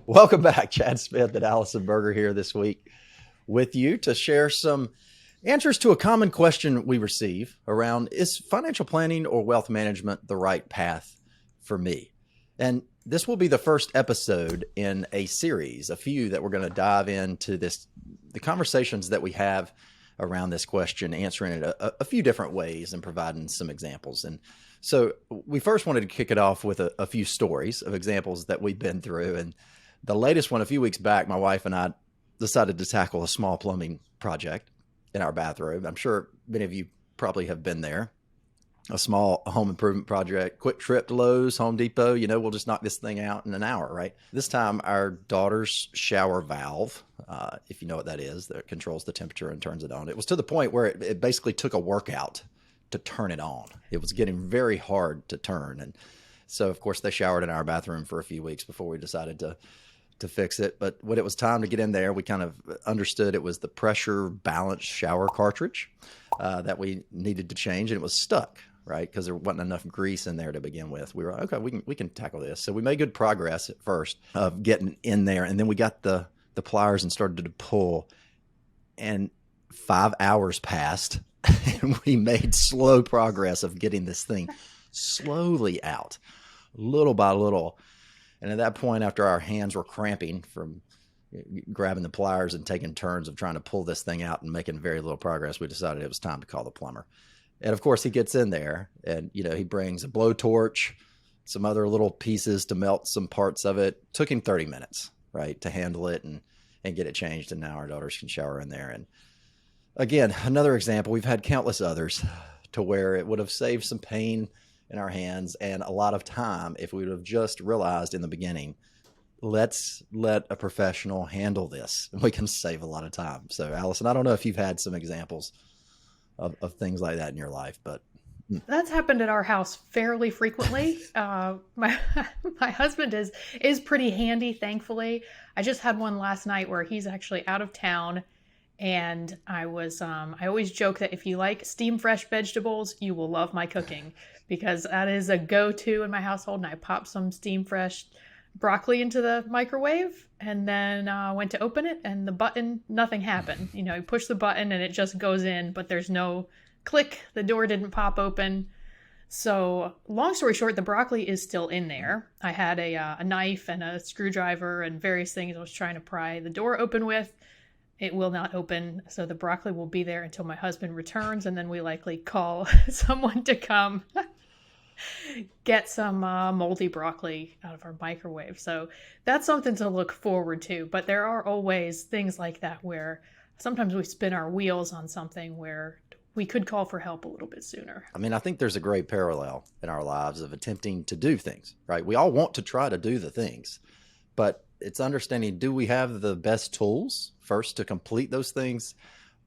Welcome back. Chad Smith and Allison Berger here this week with you to share some answers to a common question we receive around, is financial planning or wealth management the right path for me? And this will be the first episode in a series, a few that we're going to dive into the conversations that we have around this question, answering it a few different ways and providing some examples. And so we first wanted to kick it off with a few stories of examples that we've been through. And the latest one, a few weeks back, my wife and I decided to tackle a small plumbing project in our bathroom. I'm sure many of you probably have been there. A small home improvement project, quick trip to Lowe's, Home Depot, we'll just knock this thing out in an hour, right? This time, our daughter's shower valve, if you know what that is, that controls the temperature and turns it on. It was to the point where it basically took a workout to turn it on. It was getting very hard to turn. And so, of course, they showered in our bathroom for a few weeks before we decided to fix it. But when it was time to get in there, we kind of understood it was the pressure balance shower cartridge that we needed to change, and it was stuck, right? Because there wasn't enough grease in there to begin with. We were like, okay, we can tackle this. So we made good progress at first of getting in there, and then we got the pliers and started to pull, and 5 hours passed, and we made slow progress of getting this thing slowly out, little by little. And at that point, after our hands were cramping from grabbing the pliers and taking turns of trying to pull this thing out and making very little progress, we decided it was time to call the plumber. And of course, he gets in there and, he brings a blowtorch, some other little pieces to melt some parts of it. Took him 30 minutes, right, to handle it and get it changed. And now our daughters can shower in there. And again, another example, we've had countless others to where it would have saved some pain in our hands and a lot of time if we would have just realized in the beginning, let's let a professional handle this. We can save a lot of time. So, Allison, I don't know if you've had some examples of things like that in your life, but that's happened at our house fairly frequently. My husband is pretty handy, thankfully. I just had one last night where he's actually out of town, and I always joke that if you like steam fresh vegetables, you will love my cooking, because that is a go-to in my household. And I popped some steam fresh broccoli into the microwave and then went to open it, and the button, nothing happened. You push the button and it just goes in, but there's no click. The door didn't pop open. So long story short, the broccoli is still in there. I had a knife and a screwdriver and various things I was trying to pry the door open with. It will not open. So the broccoli will be there until my husband returns, and then we likely call someone to come get some moldy broccoli out of our microwave. So that's something to look forward to. But there are always things like that where sometimes we spin our wheels on something where we could call for help a little bit sooner. I mean, I think there's a great parallel in our lives of attempting to do things, right? We all want to try to do the things, but it's understanding, do we have the best tools first to complete those things?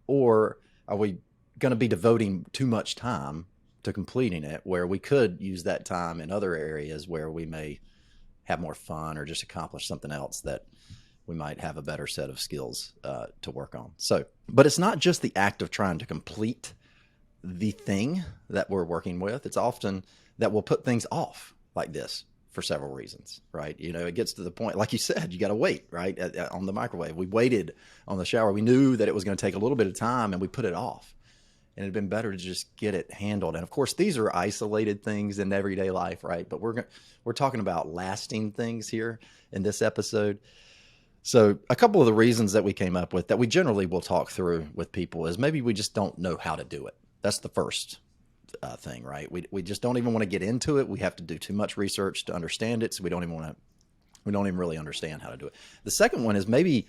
Or are we going to be devoting too much time to completing it, where we could use that time in other areas where we may have more fun or just accomplish something else that we might have a better set of skills to work on. So, but it's not just the act of trying to complete the thing that we're working with. It's often that we'll put things off like this for several reasons, right? It gets to the point, like you said, you got to wait, right? On the microwave. We waited on the shower. We knew that it was going to take a little bit of time, and we put it off. And it'd been better to just get it handled. And of course, these are isolated things in everyday life, right? But we're talking about lasting things here in this episode. So a couple of the reasons that we came up with that we generally will talk through with people is maybe we just don't know how to do it. That's the first thing, right? We just don't even want to get into it. We have to do too much research to understand it. So we don't even really understand how to do it. The second one is maybe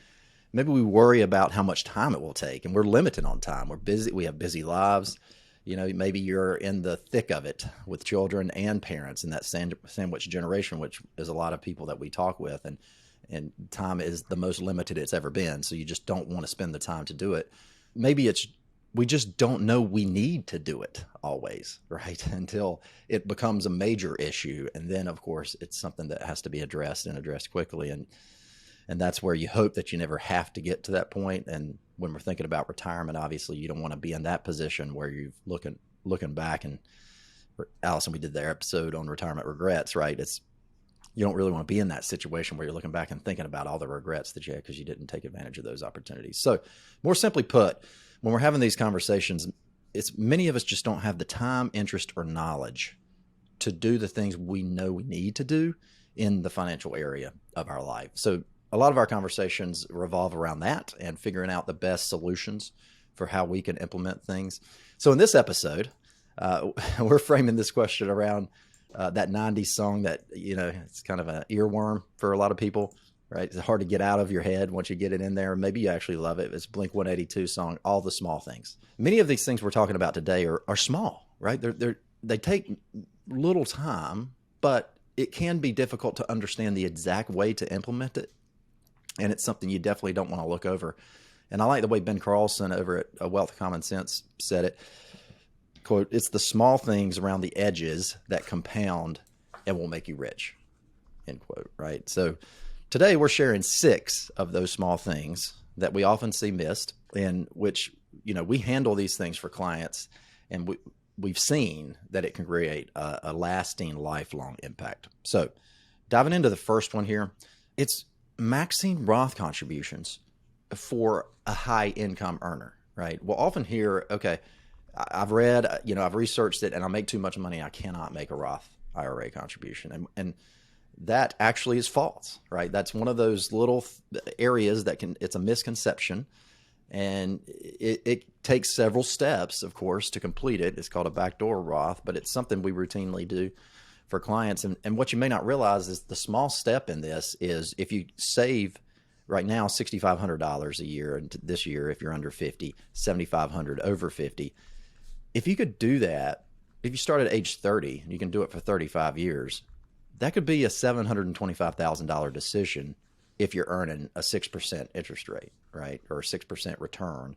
we worry about how much time it will take, and we're limited on time. We're busy. We have busy lives. Maybe you're in the thick of it with children and parents in that sandwich generation, which is a lot of people that we talk with, and time is the most limited it's ever been. So you just don't want to spend the time to do it. Maybe we just don't know we need to do it always, right? Until it becomes a major issue. And then, of course, it's something that has to be addressed and addressed quickly. And that's where you hope that you never have to get to that point. And when we're thinking about retirement, obviously, you don't want to be in that position where you're looking back. And Allison, we did their episode on retirement regrets, right? you don't really want to be in that situation where you're looking back and thinking about all the regrets that you had because you didn't take advantage of those opportunities. So more simply put, when we're having these conversations, it's many of us just don't have the time, interest, or knowledge to do the things we know we need to do in the financial area of our life. So a lot of our conversations revolve around that and figuring out the best solutions for how we can implement things. So in this episode, we're framing this question around that 90s song that, it's kind of an earworm for a lot of people, right? It's hard to get out of your head once you get it in there. Maybe you actually love it. It's Blink 182 song, All the Small Things. Many of these things we're talking about today are small, right? They take little time, but it can be difficult to understand the exact way to implement it. And it's something you definitely don't want to look over. And I like the way Ben Carlson over at A Wealth of Common Sense said it. Quote, "It's the small things around the edges that compound and will make you rich," end quote, right? So today we're sharing 6 of those small things that we often see missed, in which, we handle these things for clients, and we've seen that it can create a lasting, lifelong impact. So diving into the first one here, it's maxing Roth contributions for a high income earner, right? We'll often hear, okay, I've read, I've researched it and I make too much money. I cannot make a Roth IRA contribution. And that actually is false, right? That's one of those little areas it's a misconception. And it takes several steps, of course, to complete it. It's called a backdoor Roth, but it's something we routinely do for clients. And what you may not realize is the small step in this is if you save right now $6,500 a year, and this year, if you're under 50, $7,500 over 50. If you could do that, if you start at age 30, and you can do it for 35 years, that could be a $725,000 decision if you're earning a 6% interest rate, right? Or a 6% return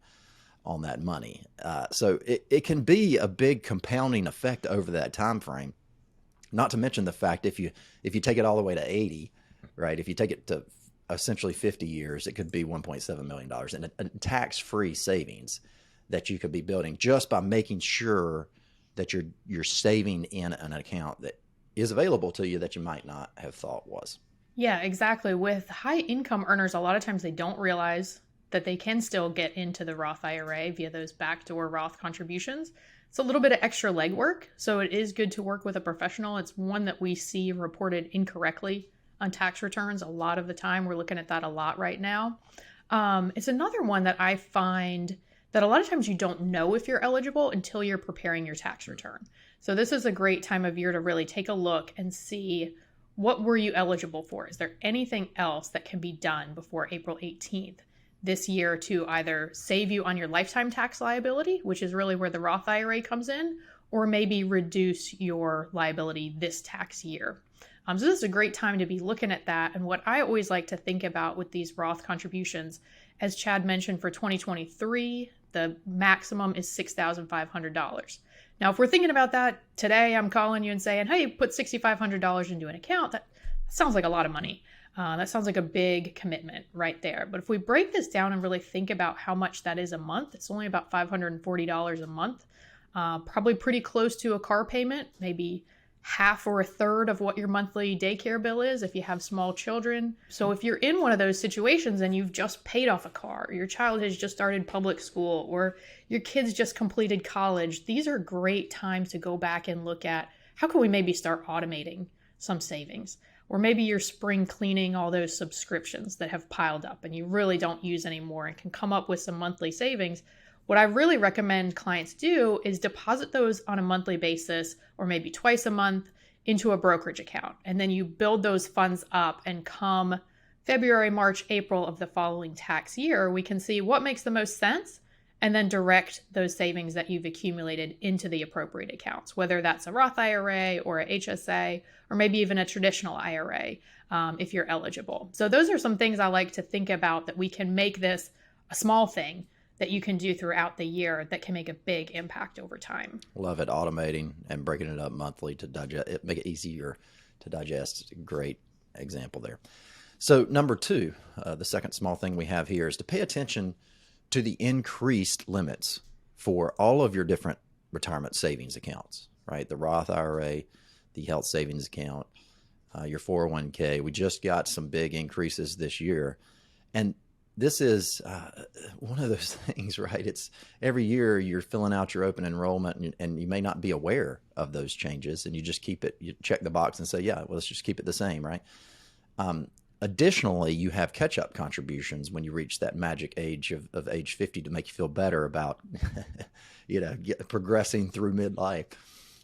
on that money. So it can be a big compounding effect over that time frame. Not to mention the fact if you take it all the way to 80, right? If you take it to essentially 50 years, it could be $1.7 million in a tax-free savings that you could be building just by making sure that you're saving in an account that is available to you that you might not have thought was. Yeah, exactly. With high income earners, a lot of times they don't realize that they can still get into the Roth IRA via those backdoor Roth contributions. It's a little bit of extra legwork, so it is good to work with a professional. It's one that we see reported incorrectly on tax returns a lot of the time. We're looking at that a lot right now. It's another one that I find that a lot of times you don't know if you're eligible until you're preparing your tax return. So this is a great time of year to really take a look and see, what were you eligible for? Is there anything else that can be done before April 18th this year to either save you on your lifetime tax liability, which is really where the Roth IRA comes in, or maybe reduce your liability this tax year? So this is a great time to be looking at that. And what I always like to think about with these Roth contributions, as Chad mentioned, for 2023, the maximum is $6,500. Now, if we're thinking about that today, I'm calling you and saying, hey, put $6,500 into an account. That sounds like a lot of money. That sounds like a big commitment right there. But if we break this down and really think about how much that is a month, it's only about $540 a month, probably pretty close to a car payment, maybe half or a third of what your monthly daycare bill is if you have small children. So if you're in one of those situations and you've just paid off a car, or your child has just started public school, or your kids just completed college, these are great times to go back and look at how can we maybe start automating some savings. Or maybe you're spring cleaning all those subscriptions that have piled up and you really don't use anymore and can come up with some monthly savings. What I really recommend clients do is deposit those on a monthly basis or maybe twice a month into a brokerage account. And then you build those funds up, and come February, March, April of the following tax year, we can see what makes the most sense and then direct those savings that you've accumulated into the appropriate accounts, whether that's a Roth IRA or a HSA, or maybe even a traditional IRA if you're eligible. So those are some things I like to think about, that we can make this a small thing that you can do throughout the year that can make a big impact over time. Love it. Automating and breaking it up monthly to digest it, make it easier to digest. Great example there. So number 2, the second small thing we have here is to pay attention to the increased limits for all of your different retirement savings accounts, right? The Roth IRA, the health savings account, your 401k. We just got some big increases this year. And this is one of those things, right? It's every year you're filling out your open enrollment and you may not be aware of those changes, and you just keep it, you check the box and say, yeah, well, let's just keep it the same, right? Additionally, you have catch-up contributions when you reach that magic age of age 50 to make you feel better about, progressing through midlife.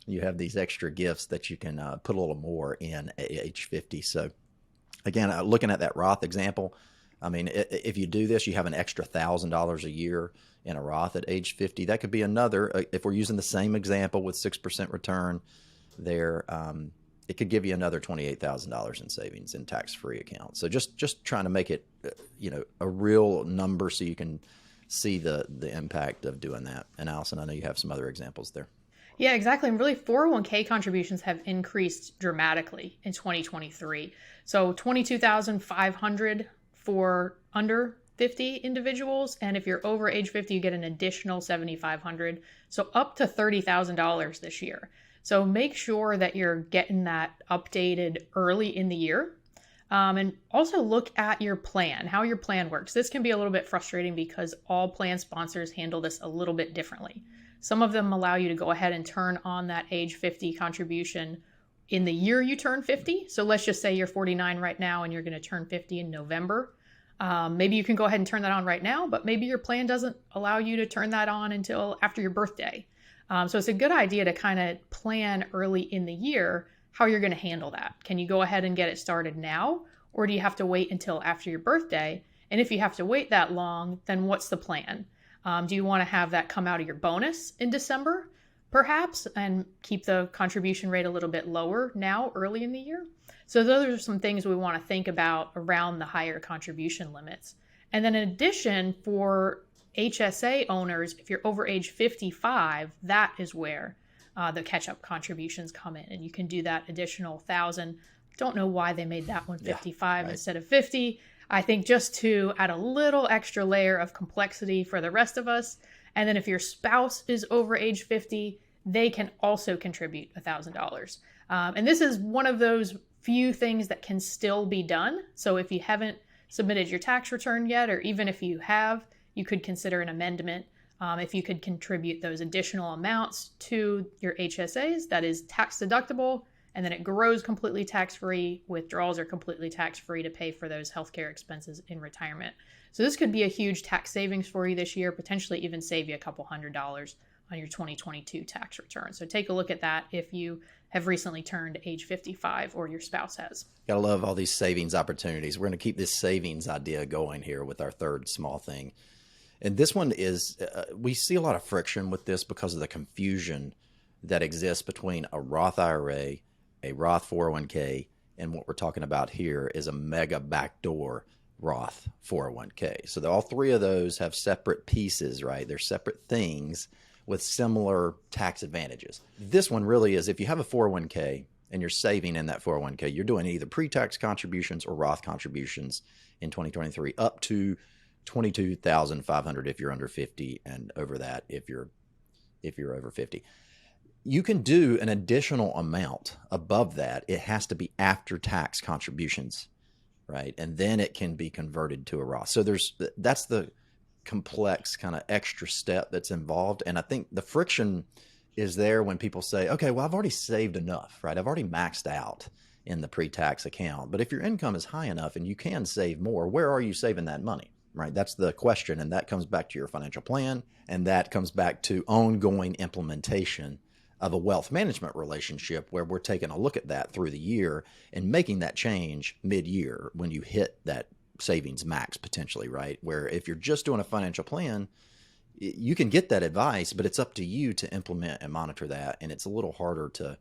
You have these extra gifts that you can put a little more in at age 50. So again, looking at that Roth example, I mean, if you do this, you have an extra $1,000 a year in a Roth at age 50. That could be another, if we're using the same example with 6% return there, it could give you another $28,000 in savings in tax-free accounts. So just trying to make it, a real number so you can see the impact of doing that. And Allison, I know you have some other examples there. Yeah, exactly. And really, 401k contributions have increased dramatically in 2023. So 22,500 for under 50 individuals. And if you're over age 50, you get an additional 7,500. So up to $30,000 this year. So make sure that you're getting that updated early in the year. And also look at your plan, how your plan works. This can be a little bit frustrating because all plan sponsors handle this a little bit differently. Some of them allow you to go ahead and turn on that age 50 contribution in the year you turn 50. So let's just say you're 49 right now and you're going to turn 50 in November. Maybe you can go ahead and turn that on right now, but maybe your plan doesn't allow you to turn that on until after your birthday. So it's a good idea to kind of plan early in the year how you're going to handle that. Can you go ahead and get it started now, or do you have to wait until after your birthday? And if you have to wait that long, then what's the plan? Do you want to have that come out of your bonus in December, perhaps, and keep the contribution rate a little bit lower now, early in the year? So those are some things we want to think about around the higher contribution limits. And then in addition, for HSA owners, if you're over age 55, that is where the catch-up contributions come in. And you can do that additional 1,000. Don't know why they made that one 55 right. instead of 50. I think just to add a little extra layer of complexity for the rest of us. And then if your spouse is over age 50, they can also contribute $1,000. And this is one of those few things that can still be done. So if you haven't submitted your tax return yet, or even if you have, you could consider an amendment. If you could contribute those additional amounts to your HSAs, that is tax deductible, and then it grows completely tax-free. Withdrawals are completely tax-free to pay for those healthcare expenses in retirement. So this could be a huge tax savings for you this year, potentially even save you a couple $100s on your 2022 tax return. So take a look at that if you have recently turned age 55 or your spouse has. Gotta love all these savings opportunities. We're going to keep this savings idea going here with our third small thing. And this one is, we see a lot of friction with this because of the confusion that exists between a Roth IRA, a Roth 401k, and what we're talking about here is a mega backdoor Roth 401k. So all three of those have separate pieces, right? They're separate things with similar tax advantages. This one really is, if you have a 401k and you're saving in that 401k, you're doing either pre-tax contributions or Roth contributions in 2023 up to $22,500 if you're under 50, and over that if you're over 50. You can do an additional amount above that. It has to be after tax contributions, right? And then it can be converted to a Roth. So that's the complex kind of extra step that's involved. And I think the friction is there when people say, okay, well, I've already saved enough, right? I've already maxed out in the pre-tax account. But if your income is high enough and you can save more, where are you saving that money? Right? That's the question. And that comes back to your financial plan. And that comes back to ongoing implementation of a wealth management relationship where we're taking a look at that through the year and making that change mid-year when you hit that savings max potentially, right? Where if you're just doing a financial plan, you can get that advice, but it's up to you to implement and monitor that. And it's a little harder to,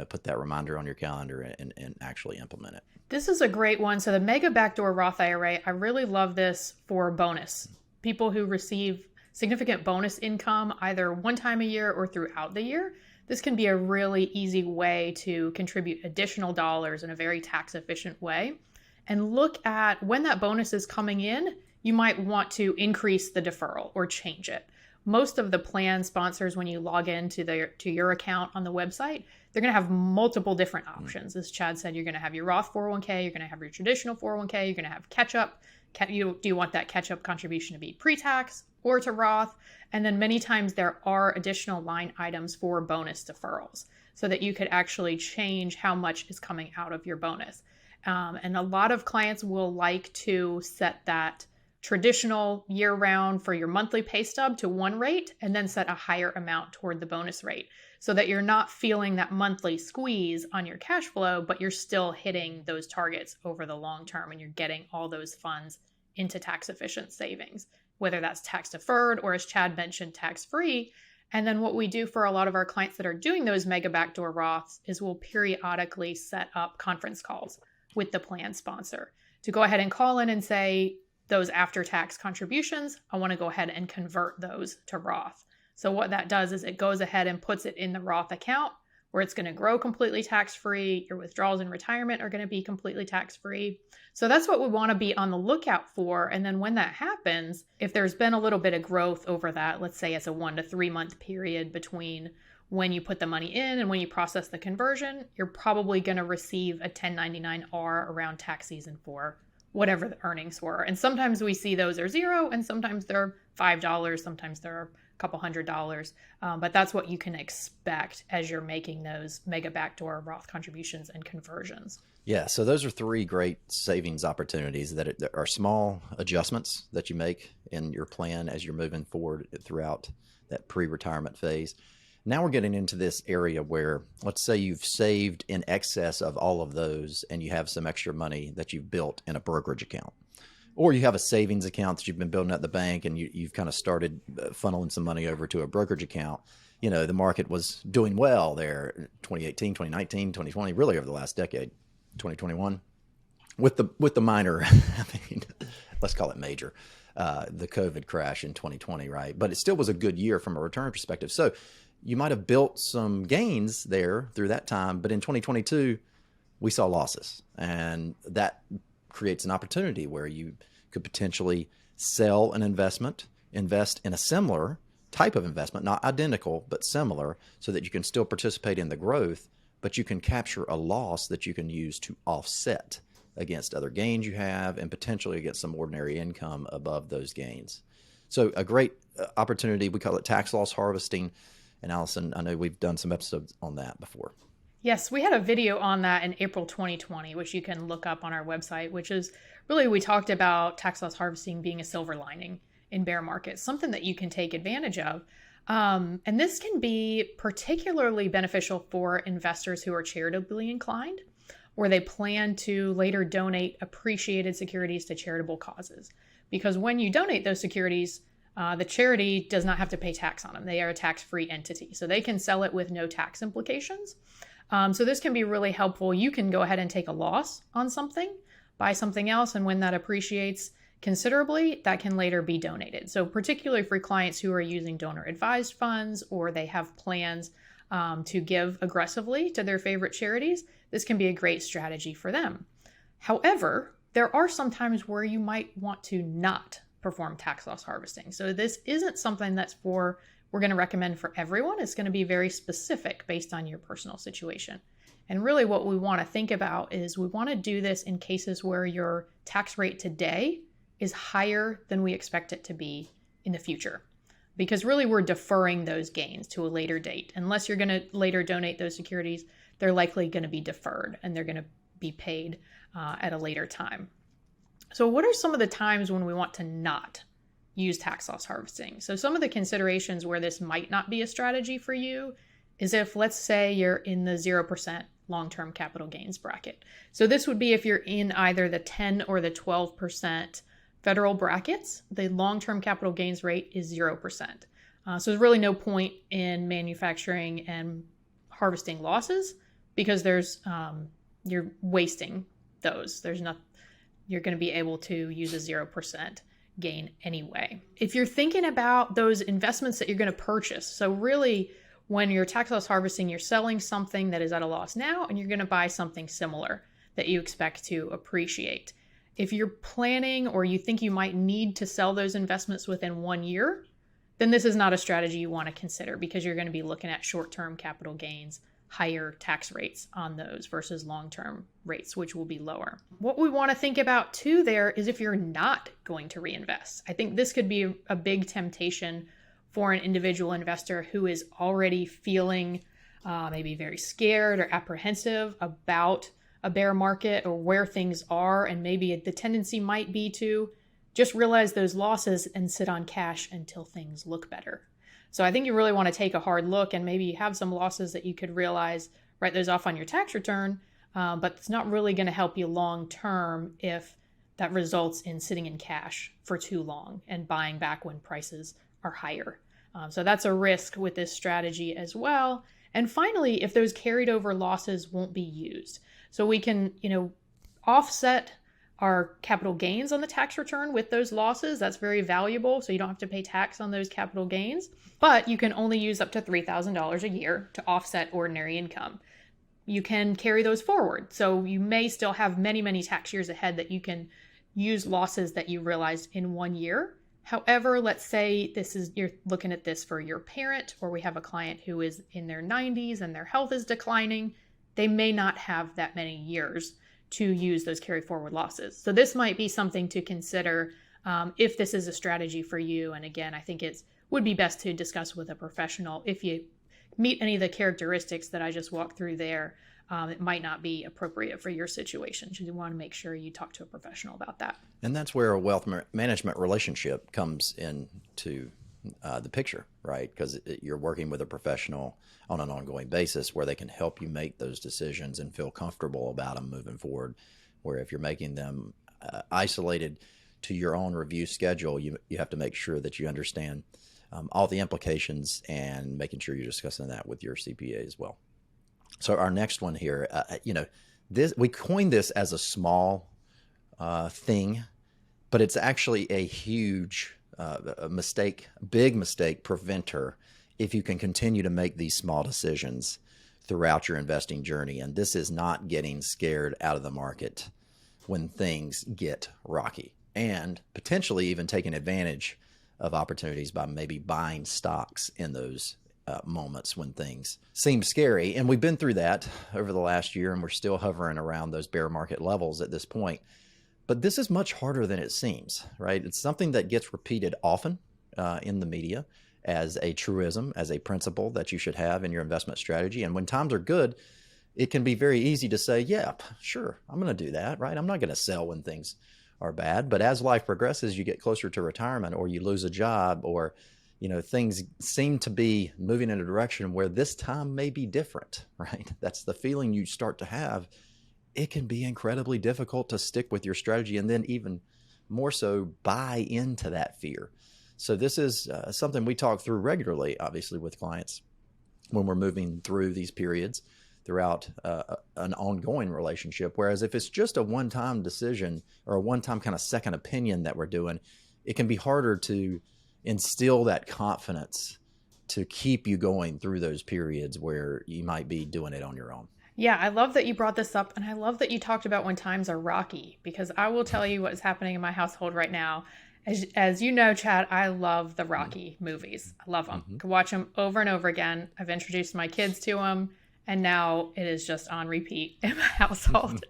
put that reminder on your calendar and actually implement it. This is a great one. So the mega backdoor Roth IRA, I really love this for bonus. People who receive significant bonus income either one time a year or throughout the year. This can be a really easy way to contribute additional dollars in a very tax efficient way. And look at when that bonus is coming in, you might want to increase the deferral or change it. most of the plan sponsors, when you log into your account on the website, they're going to have multiple different options. As Chad said, you're going to have your Roth 401k, you're going to have your traditional 401k, you're going to have catch-up. Do you want that catch-up contribution to be pre-tax or to Roth? And then many times there are additional line items for bonus deferrals so that you could actually change how much is coming out of your bonus. And a lot of clients will like to set that traditional year-round for your monthly pay stub to one rate and then set a higher amount toward the bonus rate so that you're not feeling that monthly squeeze on your cash flow, but you're still hitting those targets over the long term and you're getting all those funds into tax-efficient savings, whether that's tax-deferred or, as Chad mentioned, tax-free. And then what we do for a lot of our clients that are doing those mega backdoor Roths is we'll periodically set up conference calls with the plan sponsor to go ahead and call in and say, those after-tax contributions, I want to go ahead and convert those to Roth. So what that does is it goes ahead and puts it in the Roth account where it's going to grow completely tax-free. Your withdrawals in retirement are going to be completely tax-free. So that's what we want to be on the lookout for. And then when that happens, if there's been a little bit of growth over that, let's say it's a 1 to 3 month period between when you put the money in and when you process the conversion, you're probably going to receive a 1099-R around tax season 4. Whatever the earnings were. And sometimes we see those are zero and sometimes they're $5, sometimes they're a couple $100. But that's what you can expect as you're making those mega backdoor Roth contributions and conversions. Yeah, so those are 3 great savings opportunities that are small adjustments that you make in your plan as you're moving forward throughout that pre-retirement phase. Now we're getting into this area where, let's say you've saved in excess of all of those and you have some extra money that you've built in a brokerage account. Or you have a savings account that you've been building at the bank and you've kind of started funneling some money over to a brokerage account. You know, the market was doing well there, 2018, 2019, 2020, really over the last decade, 2021, with the minor, I mean, let's call it major, the COVID crash in 2020, right? But it still was a good year from a return perspective. So you might have built some gains there through that time, but in 2022, we saw losses. And that creates an opportunity where you could potentially sell an investment, invest in a similar type of investment, not identical, but similar, so that you can still participate in the growth, but you can capture a loss that you can use to offset against other gains you have and potentially against some ordinary income above those gains. So a great opportunity, we call it tax loss harvesting. And Allison, I know we've done some episodes on that before. Yes, we had a video on that in April 2020, which you can look up on our website, which is really, we talked about tax loss harvesting being a silver lining in bear markets, something that you can take advantage of. And this can be particularly beneficial for investors who are charitably inclined, or they plan to later donate appreciated securities to charitable causes. Because when you donate those securities, the charity does not have to pay tax on them. They are a tax-free entity, so they can sell it with no tax implications. So this can be really helpful. You can go ahead and take a loss on something, buy something else, and when that appreciates considerably, that can later be donated. So particularly for clients who are using donor-advised funds or they have plans to give aggressively to their favorite charities, this can be a great strategy for them. However, there are some times where you might want to not perform tax loss harvesting. So this isn't something that's we're going to recommend for everyone. It's going to be very specific based on your personal situation. And really what we want to think about is we want to do this in cases where your tax rate today is higher than we expect it to be in the future. Because really we're deferring those gains to a later date. Unless you're going to later donate those securities, they're likely going to be deferred and they're going to be paid at a later time. So what are some of the times when we want to not use tax loss harvesting? So some of the considerations where this might not be a strategy for you is if, let's say, you're in the 0% long-term capital gains bracket. So this would be if you're in either the 10 or the 12% federal brackets, the long-term capital gains rate is 0%. So there's really no point in manufacturing and harvesting losses because you're wasting those. You're going to be able to use a 0% gain anyway. If you're thinking about those investments that you're going to purchase, so really when you're tax loss harvesting, you're selling something that is at a loss now and you're going to buy something similar that you expect to appreciate. If you're planning or you think you might need to sell those investments within 1 year, then this is not a strategy you want to consider, because you're going to be looking at short-term capital gains, higher tax rates on those versus long-term rates, which will be lower. What we want to think about too there is if you're not going to reinvest. I think this could be a big temptation for an individual investor who is already feeling maybe very scared or apprehensive about a bear market or where things are. And maybe the tendency might be to just realize those losses and sit on cash until things look better. So I think you really want to take a hard look, and maybe you have some losses that you could realize, write those off on your tax return, but it's not really going to help you long term if that results in sitting in cash for too long and buying back when prices are higher. So that's a risk with this strategy as well. And finally, if those carried over losses won't be used. So we can, offset our capital gains on the tax return with those losses. That's very valuable. So you don't have to pay tax on those capital gains, but you can only use up to $3,000 a year to offset ordinary income. You can carry those forward. So you may still have many, many tax years ahead that you can use losses that you realized in one year. However, let's say you're looking at this for your parent, or we have a client who is in their 90s and their health is declining. They may not have that many years to use those carry forward losses. So this might be something to consider if this is a strategy for you. And again, I think it would be best to discuss with a professional. If you meet any of the characteristics that I just walked through there, it might not be appropriate for your situation. So you want to make sure you talk to a professional about that. And that's where a wealth management relationship comes into the picture, right? Because you're working with a professional on an ongoing basis where they can help you make those decisions and feel comfortable about them moving forward. Where if you're making them isolated to your own review schedule, you have to make sure that you understand all the implications, and making sure you're discussing that with your CPA as well. So our next one here, we coined this as a small thing, but it's actually a huge big mistake preventer if you can continue to make these small decisions throughout your investing journey. And this is not getting scared out of the market when things get rocky, and potentially even taking advantage of opportunities by maybe buying stocks in those moments when things seem scary. And we've been through that over the last year, and we're still hovering around those bear market levels at this point. But this is much harder than it seems, right? It's something that gets repeated often in the media as a truism, as a principle that you should have in your investment strategy. And when times are good, it can be very easy to say, yeah, sure, I'm going to do that, right? I'm not going to sell when things are bad. But as life progresses, you get closer to retirement, or you lose a job, or things seem to be moving in a direction where this time may be different, right? That's the feeling you start to have. It can be incredibly difficult to stick with your strategy, and then even more so buy into that fear. So this is something we talk through regularly, obviously, with clients when we're moving through these periods throughout an ongoing relationship. Whereas if it's just a one-time decision or a one-time kind of second opinion that we're doing, it can be harder to instill that confidence to keep you going through those periods where you might be doing it on your own. Yeah, I love that you brought this up, and I love that you talked about when times are rocky, because I will tell you what is happening in my household right now. As you know, Chad, I love the Rocky movies. I love them. I can watch them over and over again. I've introduced my kids to them, and now it is just on repeat in my household.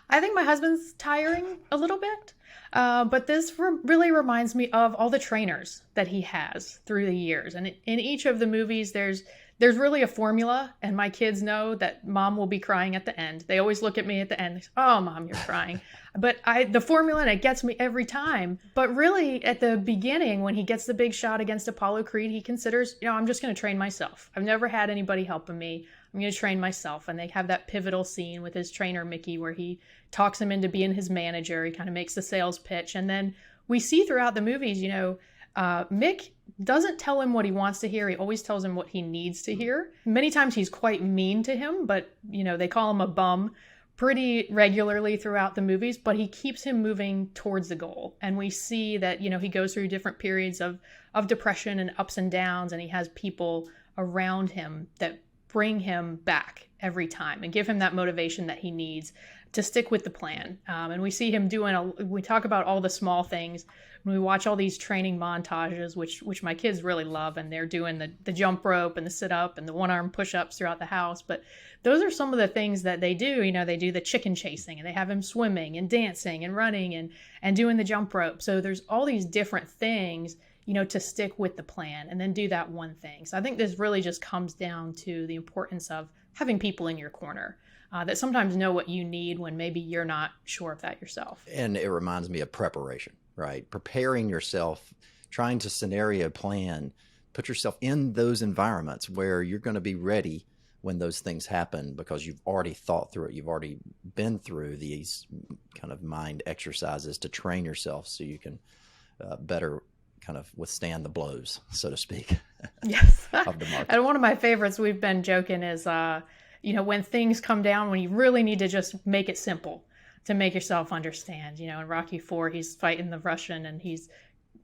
I think my husband's tiring a little bit, but this really reminds me of all the trainers that he has through the years. And in each of the movies, there's really a formula, and my kids know that mom will be crying at the end. They always look at me at the end. They say, "Oh, mom, you're crying." But the formula, and it gets me every time. But really, at the beginning, when he gets the big shot against Apollo Creed, he considers, I'm just going to train myself. I've never had anybody helping me. I'm going to train myself. And they have that pivotal scene with his trainer, Mickey, where he talks him into being his manager. He kind of makes the sales pitch. And then we see throughout the movies, Mick doesn't tell him what he wants to hear. He always tells him what he needs to hear. Many times he's quite mean to him, but, they call him a bum pretty regularly throughout the movies, but he keeps him moving towards the goal. And we see that, he goes through different periods of depression and ups and downs, and he has people around him that bring him back every time and give him that motivation that he needs. to stick with the plan. And we see him we talk about all the small things. We watch all these training montages, which my kids really love, and they're doing the jump rope and the sit up and the one arm push ups throughout the house. But those are some of the things that they do. They do the chicken chasing, and they have him swimming and dancing and running and doing the jump rope. So there's all these different things, to stick with the plan and then do that one thing. So I think this really just comes down to the importance of having people in your corner that sometimes know what you need when maybe you're not sure of that yourself. And it reminds me of preparation, right? Preparing yourself, trying to scenario plan, put yourself in those environments where you're going to be ready when those things happen because you've already thought through it. You've already been through these kind of mind exercises to train yourself so you can better kind of withstand the blows, so to speak. Yes. Of the market. And one of my favorites we've been joking is, when things come down, when you really need to just make it simple to make yourself understand. In Rocky IV, he's fighting the Russian and he's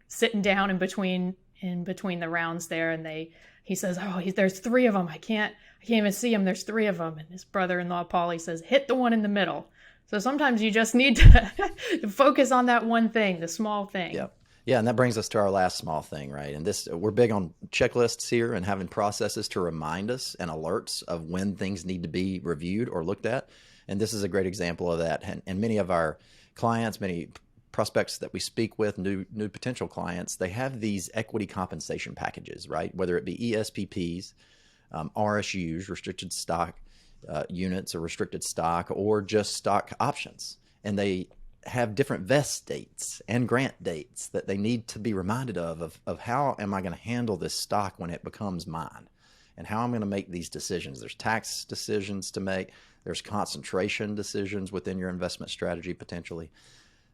sitting down in between the rounds there, and he says, there's three of them. I can't even see them. There's three of them. And his brother-in-law, Paulie, says, hit the one in the middle. So sometimes you just need to focus on that one thing, the small thing. Yeah. Yeah, and that brings us to our last small thing, right? And we're big on checklists here and having processes to remind us and alerts of when things need to be reviewed or looked at. And this is a great example of that. And many of our clients, many prospects that we speak with, new potential clients, they have these equity compensation packages, right? Whether it be ESPPs, RSUs, restricted stock units or restricted stock, or just stock options. And they have different vest dates and grant dates that they need to be reminded of how am I going to handle this stock when it becomes mine, and how I'm going to make these decisions. There's tax decisions to make. There's concentration decisions within your investment strategy potentially.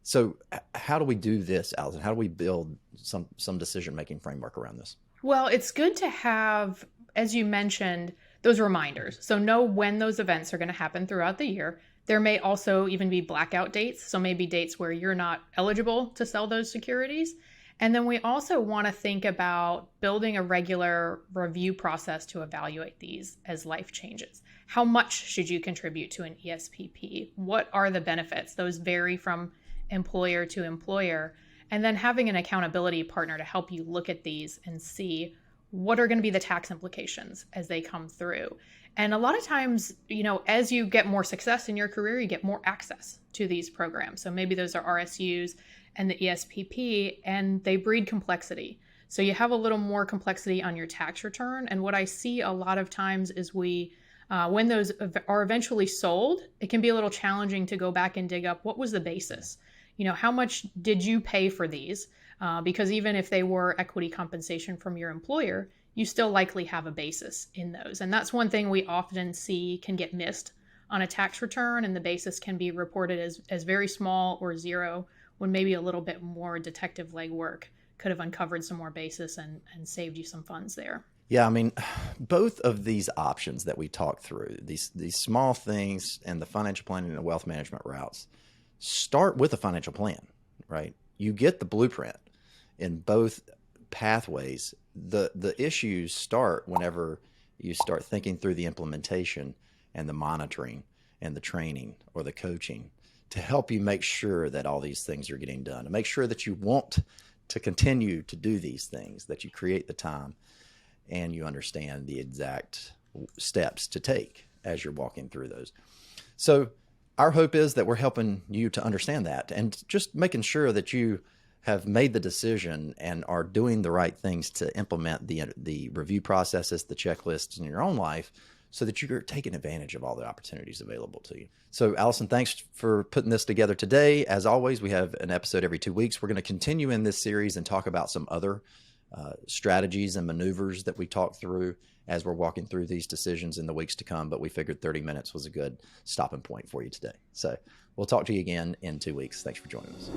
So how do we do this, Allison? How do we build some decision-making framework around this? Well, it's good to have, as you mentioned, those reminders. So know when those events are going to happen throughout the year. There may also even be blackout dates. So maybe dates where you're not eligible to sell those securities. And then we also want to think about building a regular review process to evaluate these as life changes. How much should you contribute to an ESPP? What are the benefits? Those vary from employer to employer. And then having an accountability partner to help you look at these and see what are going to be the tax implications as they come through. And a lot of times, as you get more success in your career, you get more access to these programs. So maybe those are RSUs and the ESPP, and they breed complexity. So you have a little more complexity on your tax return. And what I see a lot of times is when those are eventually sold, it can be a little challenging to go back and dig up what was the basis. How much did you pay for these? Because even if they were equity compensation from your employer, you still likely have a basis in those. And that's one thing we often see can get missed on a tax return, and the basis can be reported as very small or zero, when maybe a little bit more detective legwork could have uncovered some more basis and saved you some funds there. Yeah, I mean, both of these options that we talked through, these small things and the financial planning and the wealth management routes, start with a financial plan, right? You get the blueprint in both pathways. The issues start whenever you start thinking through the implementation and the monitoring and the training or the coaching to help you make sure that all these things are getting done, to make sure that you want to continue to do these things, that you create the time and you understand the exact steps to take as you're walking through those. So our hope is that we're helping you to understand that and just making sure that you have made the decision and are doing the right things to implement the review processes, the checklists in your own life, so that you're taking advantage of all the opportunities available to you. So Allison, thanks for putting this together today. As always, we have an episode every 2 weeks. We're going to continue in this series and talk about some other strategies and maneuvers that we talk through as we're walking through these decisions in the weeks to come. But we figured 30 minutes was a good stopping point for you today. So we'll talk to you again in 2 weeks. Thanks for joining us.